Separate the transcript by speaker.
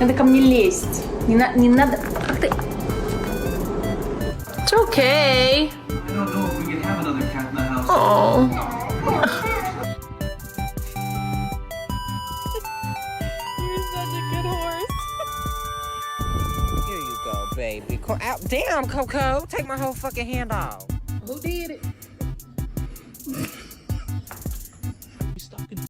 Speaker 1: Надо ко мне лезть. Не надо. Как ты? It's okay.
Speaker 2: I don't know if we can have another cat in the house.
Speaker 1: Oh. You're such a good horse.
Speaker 3: Here you go, baby. Out. Damn, Coco. Take my whole fucking hand off.
Speaker 1: Who did it?